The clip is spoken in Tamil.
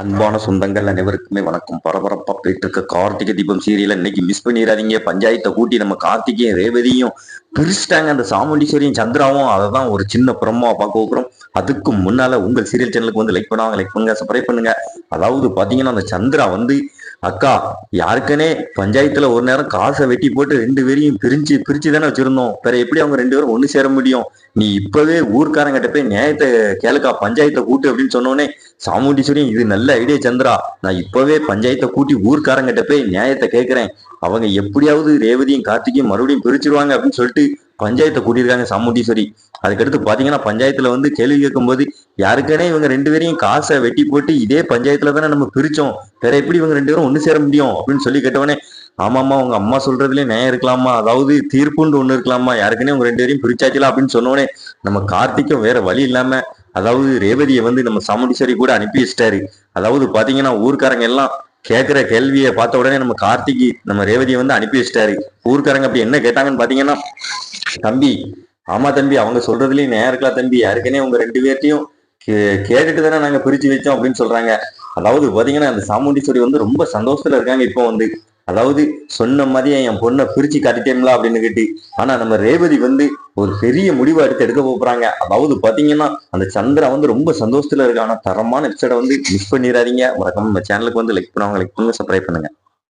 அன்பான சொந்தங்கள் அனைவருக்குமே வணக்கம். பரபரப்பா போயிட்டு இருக்க கார்த்திகை தீபம் சீரியல இன்னைக்கு மிஸ் பண்ணிடாதீங்க. பஞ்சாயத்தை கூட்டி நம்ம கார்த்திகையும் ரேவதியும் பிரிச்சுட்டாங்க. அந்த சாமுண்டீஸ்வரியும் சந்திராவும் அதை தான் ஒரு சின்ன புறமா பார்க்க போகிறோம். அதுக்கு முன்னால உங்கள் சீரியல் சேனலுக்கு வந்து லைக் பண்ணுங்க, சப்ஸ்கிரைப் பண்ணுங்க. அதாவது பாத்தீங்கன்னா அந்த சந்திரா வந்து அக்கா யாருக்குனே பஞ்சாயத்துல ஒரு நேரம் காசை வெட்டி போட்டு ரெண்டு பேரையும் பிரிச்சு தானே வச்சிருந்தோம். வேற எப்படி அவங்க ரெண்டு பேரும் ஒண்ணு சேர முடியும்? நீ இப்பவே ஊர்க்காரங்கிட்ட போய் நியாயத்தை கேளுக்கா, பஞ்சாயத்தை கூட்டு அப்படின்னு சொன்னோடனே சாமுண்டீஸ்வரியும் இது நல்ல ஐடியா சந்திரா, நான் இப்பவே பஞ்சாயத்தை கூட்டி ஊர்க்காரங்கிட்ட போய் நியாயத்தை கேட்கிறேன். அவங்க எப்படியாவது ரேவதியும் கார்த்திகையும் மறுபடியும் பிரிச்சிருவாங்க அப்படின்னு சொல்லிட்டு பஞ்சாயத்தை கூட்டியிருக்காங்க சாமுண்டீஸ்வரி. அதுக்கடுத்து பாத்தீங்கன்னா பஞ்சாயத்துல வந்து கேள்வி கேட்கும்போது யாருக்கனே இவங்க ரெண்டு பேரையும் காசை வெட்டி போட்டு இதே பஞ்சாயத்துல தானே நம்ம பிரிச்சோம், வேற எப்படி இவங்க ரெண்டு பேரும் ஒண்ணு சேர முடியும் அப்படின்னு சொல்லி கேட்டவனே, ஆமாமா உங்க அம்மா சொல்றதுலயே நியாயம் இருக்கலாமா, அதாவது தீர்ப்புன்னு ஒண்ணு இருக்கலாமா, யாருக்குனே உங்க ரெண்டு பேரையும் பிரிச்சாச்சுலாம் அப்படின்னு சொன்னோடனே நம்ம கார்த்திக்கும் வேற வழி இல்லாம அதாவது ரேவதியை வந்து நம்ம சாமுண்டீஸ்வரி கூட அனுப்பி வச்சிட்டாரு. அதாவது பாத்தீங்கன்னா ஊர்க்காரங்க எல்லாம் கேட்கிற கேள்வியை பார்த்த உடனே நம்ம கார்த்திகி நம்ம ரேவதியை வந்து அனுப்பி வச்சிட்டாரு. ஊர்க்காரங்க அப்படி என்ன கேட்டாங்கன்னு பாத்தீங்கன்னா, தம்பி ஆமா தம்பி அவங்க சொல்றதுலயும் நேரம் இருக்கலாம் தம்பி, யாருக்கனே உங்க ரெண்டு பேர்த்தையும் கேட்டுட்டு தானே நாங்க பிரிச்சு வச்சோம் அப்படின்னு சொல்றாங்க. அதாவது பாத்தீங்கன்னா அந்த சாமுண்டீஸ்வரி வந்து ரொம்ப சந்தோஷத்துல இருக்காங்க இப்போ வந்து. அதாவது சொன்ன மாதிரியே என் பொண்ணை பிரிச்சு காட்டிட்டேங்களா அப்படின்னு கேட்டு. ஆனா நம்ம ரேவதி வந்து ஒரு பெரிய முடிவை எடுக்க போறாங்க. அதாவது பாத்தீங்கன்னா அந்த சந்திரா வந்து ரொம்ப சந்தோஷத்துல இருக்காங்க. தரமான எபிசோட வந்து மிஸ் பண்ணிடாதீங்க. மறக்காம நம்ம சேனலுக்கு வந்து லைக் பண்ணுவாங்க, லைக் பண்ணுங்க, சப்ஸ்கிரைப் பண்ணுங்க.